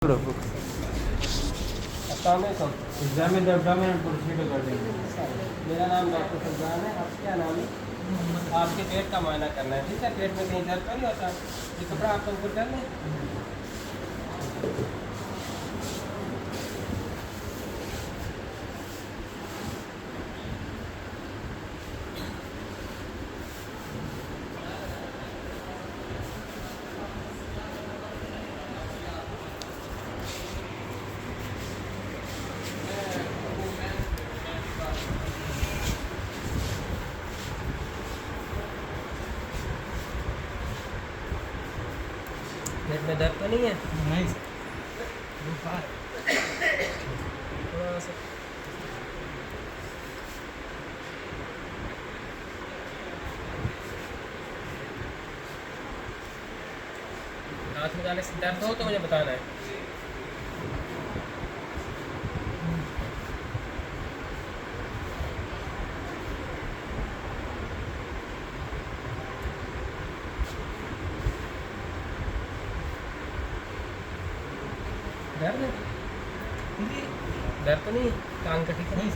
Exam में document proceed कर देंगे। मेरा नाम डॉक्टर फरजान है। आपका क्या नाम है? आपके पेट का मुआयना करना है, ठीक है? पेट में कहीं दर्द तो नहीं होता? ये कपड़ा आपका ऊपर कर लें। पेट में दर्द तो नहीं है? नहीं थोड़ा सा हाथ में जाने से दर्द हो तो मुझे बताना है। दर्द है? दर्द तो नहीं? टांग का ठीक है?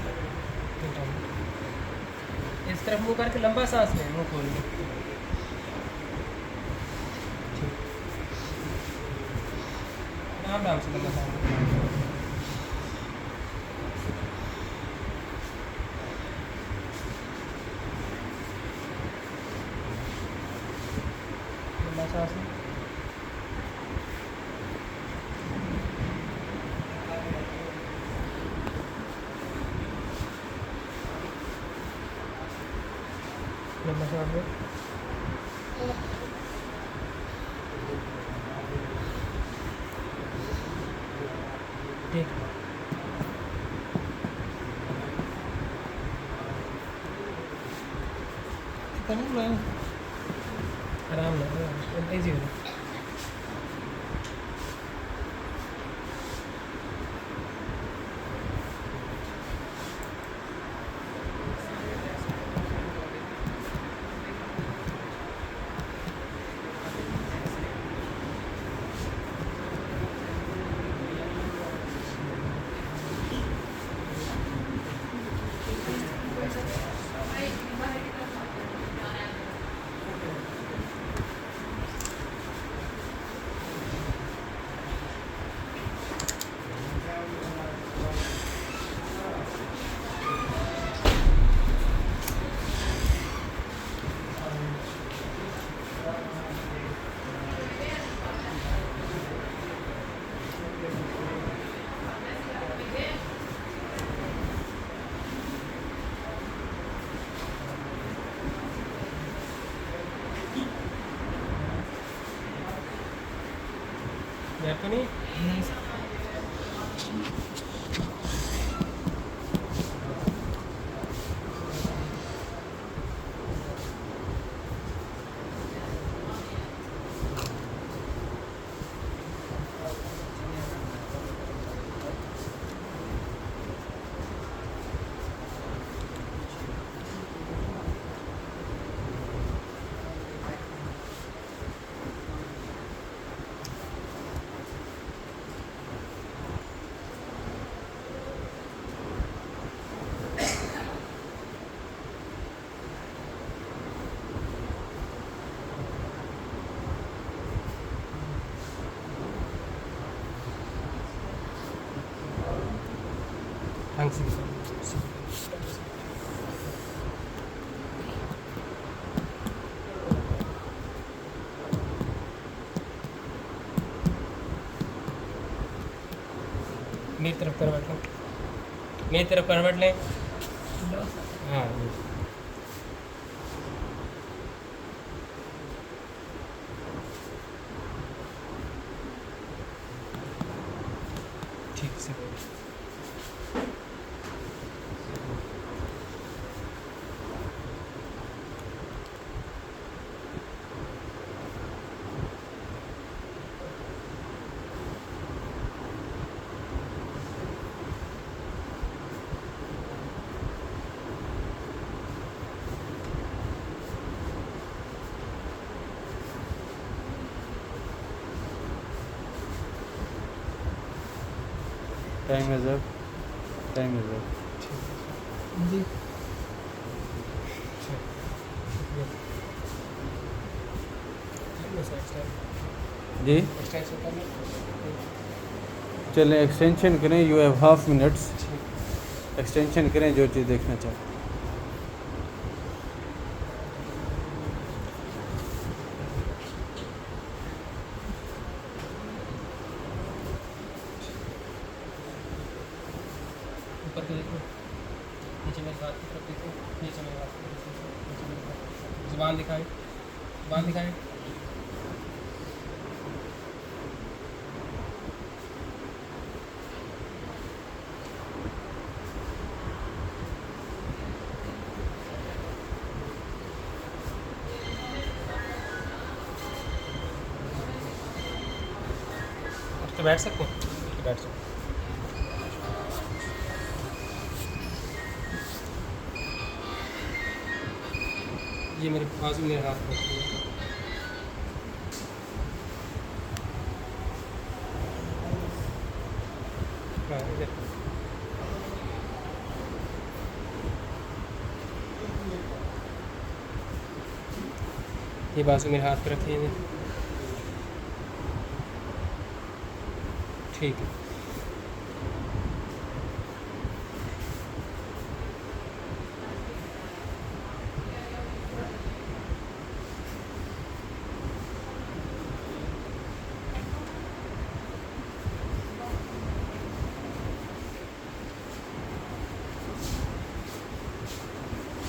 इस तरफ मुंह करके लंबा सांस लें, मुंह खोल के। आराम आराम से लंबा सांस लें। लंबा सांस लें। लंबा सांस लें। ठीक। आराम ले, इजी हो। दर्द तो नहीं? ढंग से मेरी तरफ करवट लें, मेरी तरफ करवट लें। हाँ ठीक से। Time is up, time is up. जी जी चलें, एक्सटेंशन करें। You have half minutes, extension करें जो चीज़ देखना चाहें। ऊपर के देखो, नीचे मेरे हाथ की तरफ देखो, नीचे मेरे हाथ की तरफ देखो, नीचे मेरे हाथ की तरफ। जुबान दिखाएं, जुबान दिखाएं। तो बैठ सकते हैं, तो बैठ सकते हैं। ये मेरे पास मेरे हाथ में हाँ, इधर। ये बाजू मेरे हाथ पे रखिए इन्हें। ठीक है।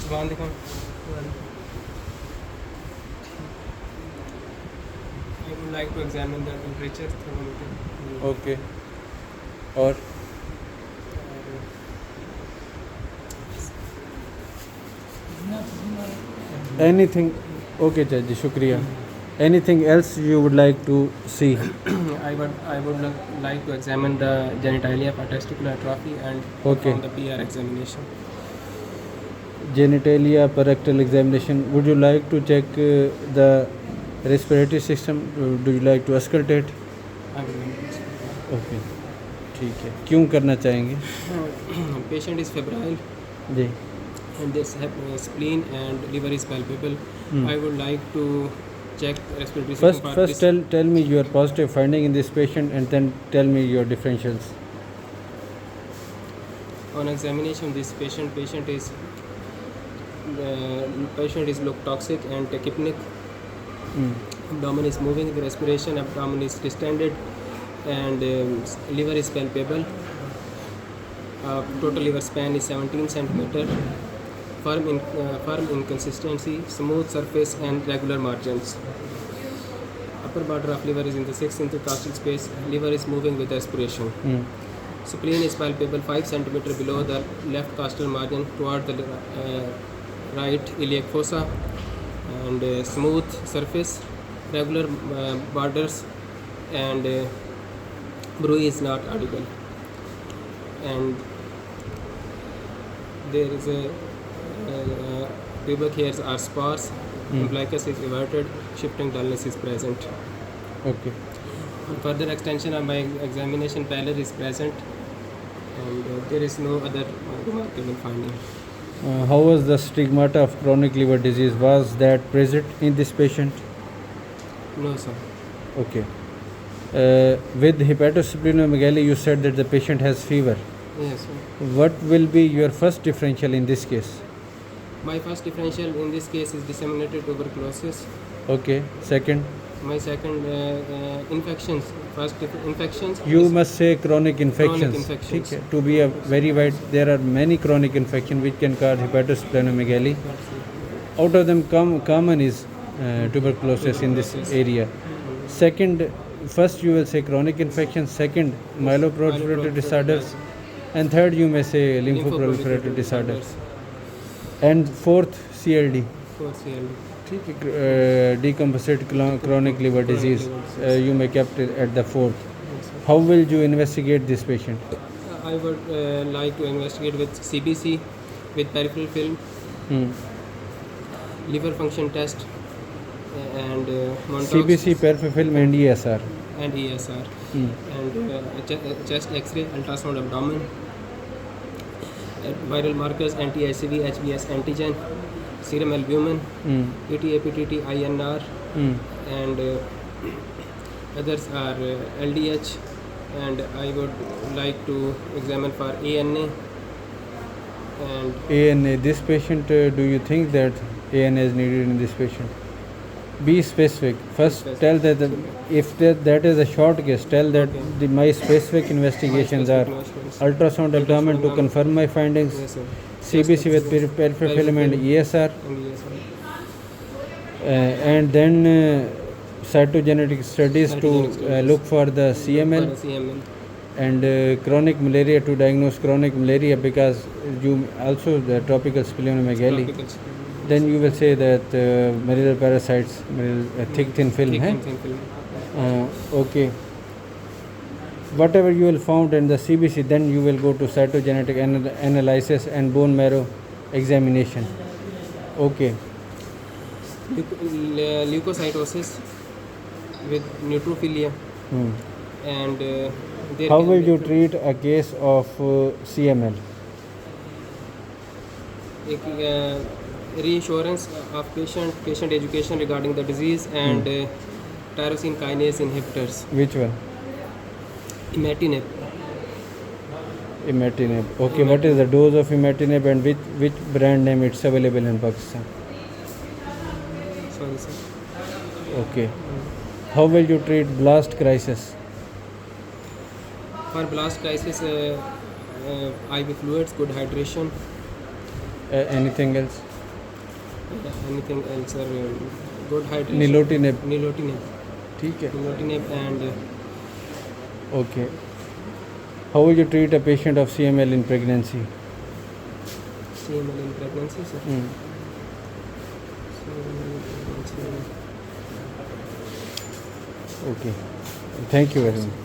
जुबान दिखाओ। I would like to examine the temperature thermometer. Okay, और एनीथिंग? ओके चाचा जी, शुक्रिया। Anything else you would like to see? I would like to examine the genitalia for testicular atrophy and Okay. perform the PR examination. Genitalia per rectal examination. Would you like to check the respiratory system? Do you like to auscultate? I will make this. Okay, ठीक है। क्यों करना चाहेंगे? Patient is febrile ji. and this spleen and liver is palpable. Hmm. I would like to check respiratory system for First this. tell me your positive finding in this patient and then tell me your differentials. On examination, this patient is look toxic and tachypneic. Abdomen is moving with respiration. Abdomen is distended, and liver is palpable. Total liver span is 17 centimeter. Firm in consistency, smooth surface, and regular margins. Upper border of liver is in the 6th intercostal space. Liver is moving with aspiration. Spleen is palpable 5 centimeter below the left costal margin toward the right iliac fossa, and smooth surface, regular borders, and bruit is not audible. And there is a pubic hairs are sparse, umbilicus is everted, shifting dullness is present. Okay. On further extension of my examination, pallor is present, and there is no other remarkable finding. How was the stigmata of chronic liver disease? Was that present in this patient? No, sir. Okay. With hepatosplenomegaly, you said that the patient has fever. Yes, sir. What will be your first differential in this case? My first differential in this case is disseminated tuberculosis. Okay. Second, My second infections. First infections. you is must say chronic infections. Chronic infections. ठीक है. To be a very wide, there are many chronic infections which can cause hepatosplenomegaly. Out of them, common is tuberculosis in this area. Second, first you will say chronic infection. Second, myeloproliferative disorders, and third you may say lymphoproliferative disorders. And fourth, CLD. Fourth CLD. ठीक है. Decompensated chronic liver disease. You may kept it at the fourth. How will you investigate this patient? I would like to investigate with CBC, with peripheral film, liver function test, and monitox CBC, peripheral film, and ESR. and ESR. and chest X-ray, ultrasound abdomen, viral markers, anti-ICV, HBs antigen, serum albumin, AT, APTT, INR, and others are LDH, and I would like to examine for ANA. And ANA, this patient, do you think that ANA is needed in this patient? Be specific. First, Specific. tell that if that is a short case, tell that Okay. my specific investigations are ultrasound abdomen to confirm my findings, Yes, sir. CBC with peripheral film and ESR, And yes, sir. and then cytogenetic studies to Cytogenetic studies. look for the CML. For CML. And chronic malaria to diagnose chronic malaria, because you also the tropical splenomegaly. Tropical. Then you will say that malarial parasites, thick thin film. Thick hai? and thin film. Okay. Whatever you will found in the CBC, then you will go to cytogenetic analysis and bone marrow examination. Okay. Leukocytosis with neutrophilia, and there How can will be you treat a case of CML? reassurance of patient education regarding the disease, and tyrosine kinase inhibitors, Which one? imatinib. Imatinib. Okay, what is the dose of imatinib and which brand name it's available in Pakistan? Sorry, sir. Okay. How will you treat blast crisis? For blast crisis, IV fluids, good hydration. Anything else? Anything else, sir? Good hydration. Nilotinib. Nilotinib. ठीक है. Nilotinib and Okay. How will you treat a patient of CML in pregnancy? CML in pregnancy, sir. Okay. Thank you very much.